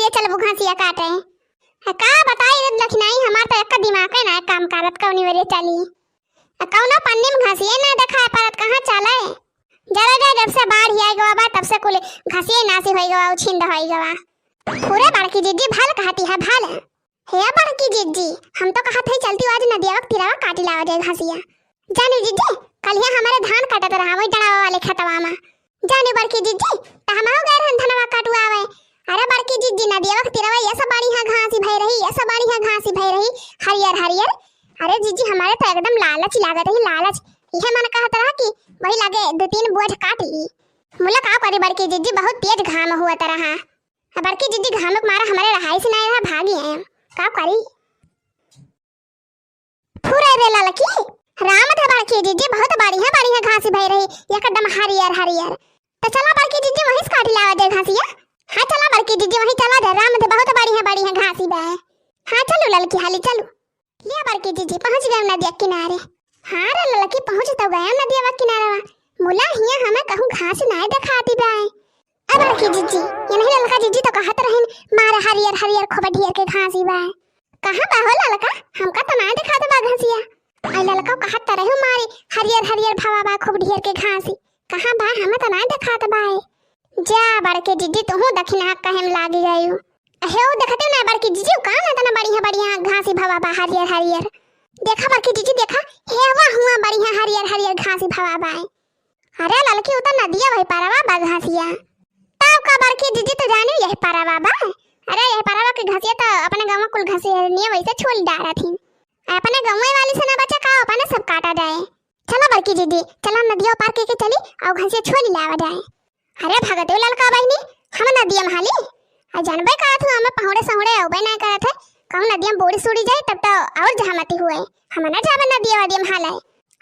लिए चल वो घासिया काटे का बताई रे लखनाई हमार तो एक दिमाग है ना काम करत कौनी वेरे चली कौनो पन्नी में घासिए ना देखा परत कहां चले जरा जब से बाढ़ आई गवा बा तब से कुल घासिए नासी होई गवा छिंद होई गवा पूरे बड़की जिद्दी भाल कहती है भाल हे बड़की जिद्दी हम तो कहत है चलती आज नदिया वक्त तिरावा काटी लावा जाए घासिया जानी जिद्दी कल ये हमारे धान काटत रहा वही डड़ावा वाले खतवा में जानी बड़की जिद्दी त हमहु गए रहन धनवा काटुआ आवे अरे बड़की जिद्दी नदिया वक्त तिरावा ये सब बाड़ी है घासी भई रही ये सब बाड़ी है घासी भई रही हरियर हरियर अरे जीजी हमारे तो एकदम लालच लागत है लालच यह मन कहत रहा कि वही लगे 2-3 बोझ काट ली मुला का करी बड़की जीजी बहुत तेज घाम हुआ तरह बड़की जीजी घाम के मारा हमारे रहाई से नहीं रहा भागी हैं का करी पूरे रे ललकी राम था बड़की जीजी बहुत बड़ी है घासी भई रही एकदम हरियर हरियर तो चला बड़की जीजी वहीं से काट लावा दे घासिया हां चला बड़की जीजी वहीं चला दे राम थे बहुत बड़ी है घासी बे हां चलो ललकी हाली चलो लिया बड़की जीजी पहुंच गए नदिया किनारे हां रे ललकी पहुंच तो गए नदिया किनारे मुला हिया हमें कहूं घास नहीं दिखाती बे अब बड़की जीजी ये नहीं ललका जीजी तो कहत रहन मारे हरियर हरियर खूब ढेर के घासी बे कहां बा हो ललका हमका तो नहीं दिखाते बा घासिया आई ललका कहत रहे मारे हरियर हरियर भावा बा खूब ढेर के घासी कहां बा हमें तो नहीं दिखाते बा जा बड़के जीजी तू दक्षिणा कहेम लागी गयो हे ओ देखते ना बड़की जीजी का ना तना बढ़िया घासी भावा बा हरियर हरियर देखा बड़की जीजी देखा हे वाह हुआ बढ़िया हरियर घासी भावा बा अरे ललकी उतर नदिया वही पारावा बा घासिया तब का बड़की जीजी तो जानी यही पारावा बा अरे यही पारावा के घासिया तो अपने गांव कुल घासिया नहीं वैसे छोड़ डाला थी अपने गांव वाली से ना बचा का अपने सब काटा जाए चला बड़की जीजी चला नदिया पार के चली और घासिया छोड़ लावा जाए अरे भगते ललका बहनी हम नदिया में हाली आ जानबे का था हमें पहुड़े सहुड़े औबे ना करत है कहूं नदिया में बोड़ी सूड़ी जाए तब तो और जहामती हुए हम ना जावे नदिया वादिया में हाले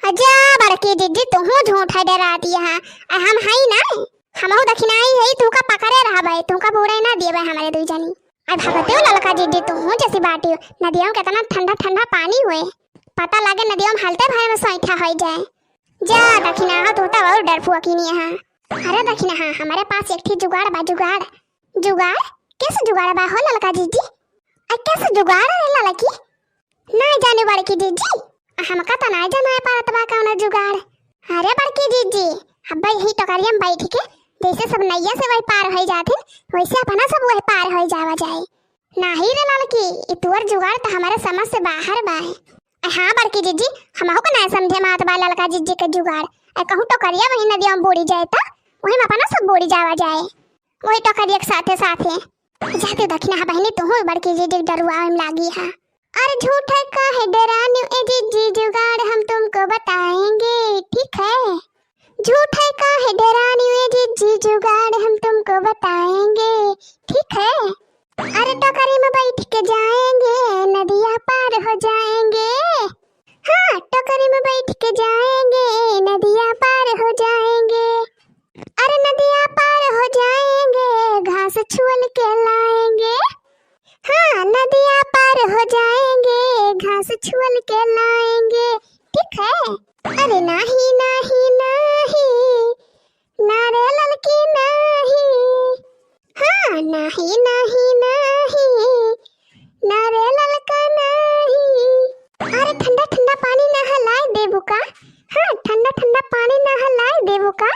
अजा बड़की जिद्दी तू झूठ है डराती है हम हई ना हमहु दक्षिणाई है तू का पकड़े रहा भाई तू का बोड़े ना दिए हमारे दुई जनी आ भगते ललका जिद्दी तू जैसी बाटी नदिया में कितना ठंडा ठंडा पानी हुए पता लागे नदिया में हलते भाई में सैठा हो जाए जा दक्षिणा तू तो और डरफुआ की नहीं है अरे दक्षिणा हां हमारे पास एक थी जुगाड़ बा जुगाड़ कैसे जुगाड़ बा हो ललका जीजी कैसे जुगाड़ रे ललकी ना जाने बड़की जीजी हमका तो ना जाना है पारत बा कौन जुगाड़ अरे बड़की जीजी अब यही तो करिए हम बैठ के जैसे सब नैया से वही पार हो जाते वैसे अपना सब वही पार हो जावा जाए नाही रे ललकी इतवर जुगाड़ तो हमारे समझ से बाहर बा हां बड़की जीजी हमहु को ना समझे मात बा ललका जीजी के जुगाड़ कहूं तो करिए वही नदिया में बोड़ी जाए तो वही में अपना सब बोड़ी जावा जाए वही तो करिए साथे जाते दक्षिणा बहनी तू बड़की जीजी डरुआ में लागी है अरे झूठ है काहे डराने ए जीजी जुगाड़ हम तुमको बताएंगे ठीक है झूठ है काहे डराने ए जीजी जुगाड़ हम तुमको बताएंगे ठीक है अरे टोकरी में बैठ के जाएंगे नदिया पार हो जाएंगे हाँ टोकरी में बैठ के जाएंगे नदिया पार हो जाएंगे अरे नदिया पार हो जाएंगे घास छुअल के लाएंगे हाँ नदिया पार हो जाएंगे घास छुअल के लाएंगे ठीक है अरे नाही नाही नाही नारे ललकी नाही हाँ नाही नाही नाही नारे ललका नाही अरे ठंडा ठंडा पानी ना हलाए देबू का हाँ ठंडा ठंडा पानी ना हलाए देबू का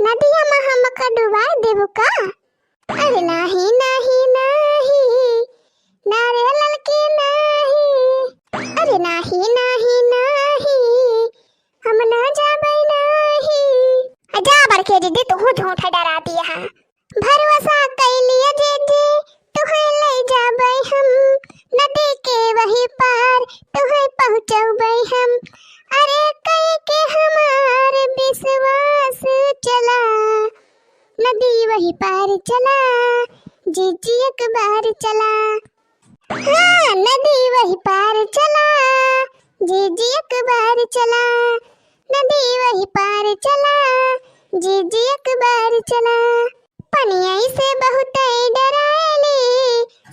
नदिया में हमका डुबाए देबू का अरे नाही नाही नाही नारे ललकी नाही अरे नाही नाही नाही हम ना जाबे नाही अजा बड़के दीदी तू झूठ डराती है भरोसा कैलिए दीदी तुहे ले जाबे हम नदी के वही पार तुहे पहुंचबे हम अरे कई के हमार विश्वास चला नदी वही पार चला जीजी एक बार चला हाँ नदी वही पार चला जीजी एक बार चला नदी वही पार चला जीजी एक बार चला पनिया से बहुत डराएली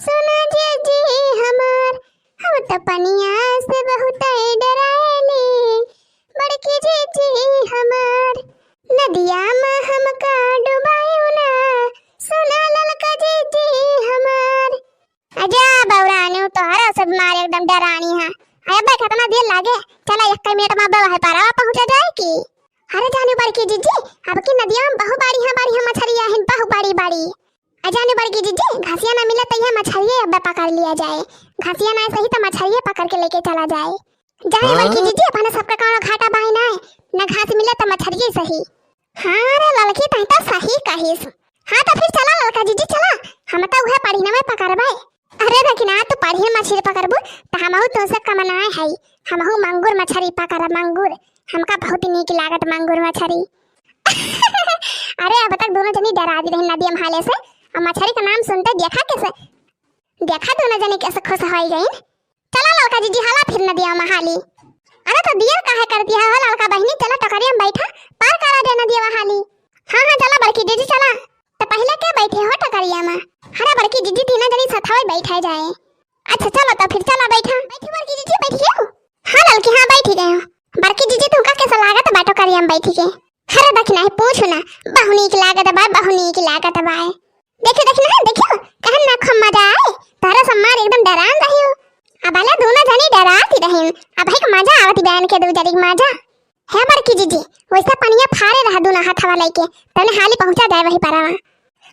सुना जीजी हमार हम तो पनिया से बहुत डराएली बड़की जीजी हमार नदिया में हमका डुबायो ना सुना ललका जीजी हमार अजा बौरानी तोहरा सब मारे एकदम डरानी है। अरे भाई कितना देर लागे, चला 1 मिनट में बवा पारा पहुंचा जाए की। अरे जाने पर की जीजी अब की नदिया में बहु बाड़ी है मछरिया है बहु बाड़ी। अजाने पर की जीजी घासिया ना मिले तो ये मछरिया अब पकड़ लिया जाए, घासिया ना सही तो मछरिया पकड़ के लेके चला जाए। जाने पर की जीजी अपने सब प्रकार घाटा बाई ना ना घास मिले तो मछरिया सही। हां रे लड़की तई तो सही कहिस। हां तो फिर चला लड़का जीजी चला, हम तो उहे पढ़ी में पकड़बै। अरे देखना तू पढ़ी मछली पकड़बू तो हमहु तुमसे कमनाए है, हमहु मंगूर मछली पकड़ मंगूर, हमका बहुत नीक लागत मंगूर मछली। अरे अब तक दोनों जनी डरा दी रही नदी में हाले से, अब मछली का नाम सुनते देखा दोनों जनी कैसे खुश हो गई। चला लड़का जीजी हाला फिर नदी में हाली। अरे तो दिया काहे कर दिया हो लड़का बहनी, चला टकरिया में बैठा पार करा दे नदी में हाली। हां चला बड़की जीजी चला, तो पहले के बैठे हो टकरिया में। हरा बड़की जीजी तीनों जनी सथावे बैठे जाए। अच्छा चलो तो फिर चला बैठा बैठी बड़की जीजी बैठी हो। हां लड़की हां बैठी गए हो। बड़की जीजी तुमका कैसा लागत बाटो करिया में बैठी के। हरे देखना है पूछो ना बहुनी की लागत बा बहुनी की लागत बा। देखो कहन ना खम मजा आए तारा सम्मार एकदम डरान रही हो। अब आला दोनों जनी डराती रही, अब भाई को मजा आवती बहन के दो जनी मजा है। बड़की जीजी वैसा पनिया फारे रहा दोनों हाथवा लेके तने हाली पहुंचा जाए वही पारा।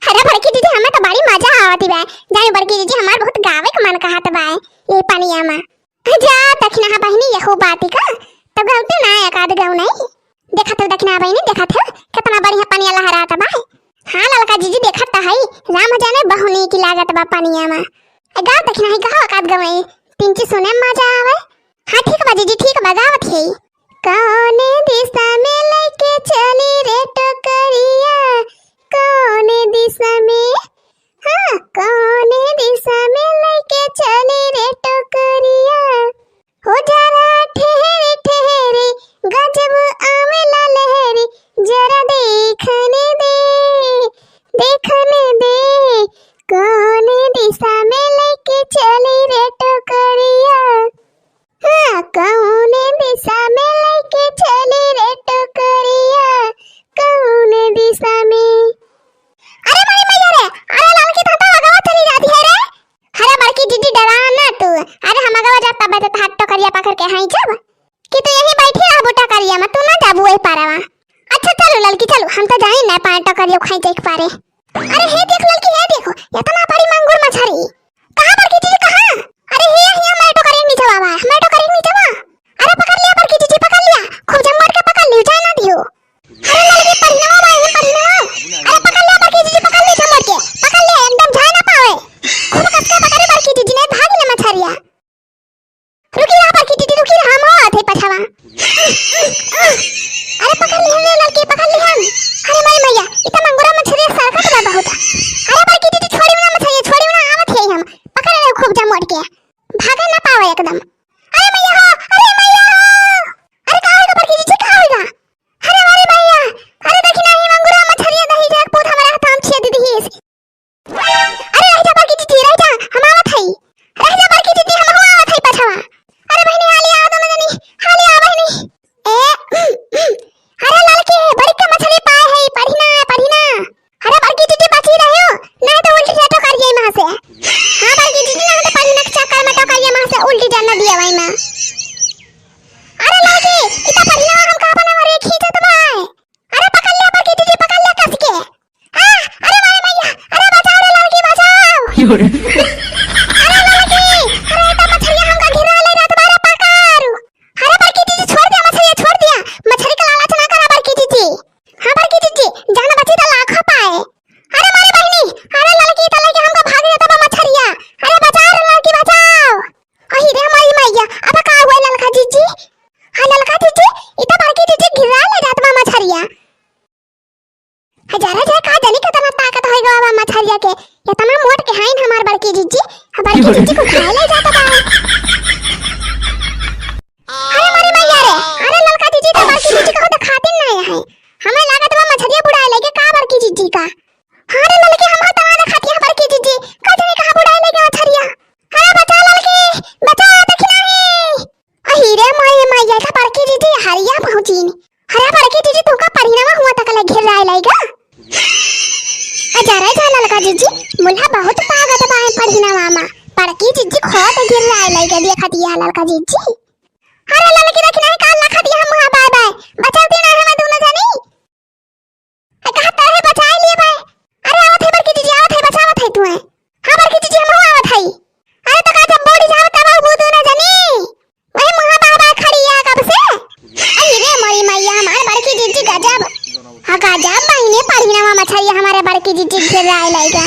अरे बड़की जीजी हमें तो बड़ी मजा आवती बा, जाने बड़की जीजी हमार बहुत गावे के मन कहत बा ये पनिया में। जा दखना हा बहनी यहो बाती का तो गलती ना एकाद गाँव नहीं देखा तो दखना बहनी देखा थे कितना बढ़िया पनिया लहराता बा। हां लड़का जीजी देखत त हई राम जाने बहुनी की लागत बा पनिया में। गा दखना है गाँव एकाद गाँव नहीं तीन चीज सुने में मजा आवे। हां ठीक बा जीजी ठीक बा गावत है। कौन दिशा में लेके चली रे टोकरिया, कौन दिशा में, हाँ कौन दिशा में लेके चली रे टोकरिया। हो जरा ठहरे गजब आवेला लहरी, जरा देखने दे कौन दिशा में लेके चली रे टोकरिया। हाँ कौन दिशा में लेके चली रे टोकरिया, कौन दिशा में। अरे मारी मैया रे, अरे लड़की तो लगावा चली जाती है रे। अरे बड़की जीजी डरा ना तू, अरे हम लगावा जाता बे तो हाथ टोकरिया पकड़ के हाई जब कि तू यही बैठी रह बोटा करिया में, तू ना जाबू ए पारावा। अच्छा चलो लड़की चलो हम तो जाई ना पान टोकरिया खाई देख पारे। अरे हे देख लड़की हे देखो इतना बड़ी मंगूर मछली। कहां बड़की जीजी कहां? अरे हे हमारे टोकरिया के नीचे बाबा, हमारे टोकरिया के नीचे बा। अरे पकड़ लिया बड़की जीजी पकड़ लिया, खूब जमट के पकड़ लियो जाए ना दियो। अरे लड़की पढ़ना बा ये पढ़ना। अरे पकड़ लिया बड़की जीजी पकड़ ली जमट के पकड़ ले एकदम जाए ना पावे, खूब कस के पकड़े बड़की जीजी ने भाग ले मछरिया। रुकी रहा बड़की जीजी रुकी रहा, हम आते पछवा। अरे पकड़ ली हमने लड़की पकड़ ली हम। अरे मारी मैया इतना मंगूरा मछली सरकत बा बहुत। अरे बड़की जीजी छोड़ी ना मछली छोड़ी ना आवत है हम पकड़ ले खूब जमट के भागा ना पावे एकदम। अरे मैया हो अरे मैया हो, अरे कहां है बड़की जीजी कहां होगा। अरे मारी मैया अरे देखी नहीं मंगूरा मछली दही जाक पूत हमारा हाथ हम छेद दी है। अरे रह जा बड़की जीजी रह जा हम आवत है, रह जा बड़की जीजी हम आवत है पछवा। अरे बहनी हाली आ दोनों जनी हाली आ बहनी। अरे लड़के बड़ी का मछली पाए है पढ़ी ना। अरे बड़की जीजी बची रहे हो नहीं तो उल्टी जाटो कर जाए वहां से। हां बड़की जीजी ना तो पढ़ी ना चक्कर में तो कर जाए वहां से उल्टी जाना दिया भाई मैं। अरे लड़के इतना पढ़ी ना हम कहां बना रे खींचत बा। अरे पकड़ ले बड़की जीजी पकड़ ले कस के। हां अरे मारे मैया अरे बचाओ रे लड़की बचाओ। अरे लड़की अरे तो मछली हमका घिरा ले जात बारे पकड़। अरे बड़की जीजी छोड़ दिया मछली का लालच ना करा बड़की जीजी। हां बड़की जीजी जान बची तो लाखों पाए। अरे मारी बहनी अरे लड़की तो लेके हमको भाग जाता बा मछरिया। अरे बचाओ रे लड़की बचाओ। अही रे मारी मैया अब का हुआ लड़का जीजी। हां लड़का जीजी इतना बड़की जीजी घिरा ले जात बा मछरिया। हजारा जाए का जानी कितना ताकत होएगा बा मछरिया के, इतना मोट के हाइन हमार बड़की जीजी। बड़की जीजी को खा ले जाता बा। अरे मारी मैया रे अरे लड़का जीजी तो बड़की जीजी को तो खातिर ना है, हमें लागत बा मछरिया बुढ़ाए लेके का बड़की जीजी का। हां रे लड़के हम तो ना खाती है बड़की जीजी का जाने कहां बुढ़ाए लेके मछरिया। अरे बचा लड़के बचा देखी नहीं। अही रे माई मैया का बड़की जीजी हरिया पहुंची। अरे बड़की जीजी तुमका परिणाम हुआ तक ले घेर रहा लेगा। अजरे जा लड़का जीजी मुल्हा बहुत पागत बा पढ़ना मामा राय लाइका दिया खतिया ललका जीजी। अरे ललकी देखी नहीं काल ना खतिया हम वहां बाय बाय बचाती ना हम दोनों जानी कहता है बचा लिए बाय। अरे आवत है बड़की जीजी आवत है बचावत है तू है। हां बड़की जीजी हम आवत है। अरे तो का जब बॉडी जावत तब वो दोनों जानी वही वहां बाय बाय खड़ी है कब से। अरे रे मोरी मैया हमार बड़की जीजी गजब। हां गजब महीने पड़ी ना मछरिया हमारे बड़की जीजी घेर राय लाइका।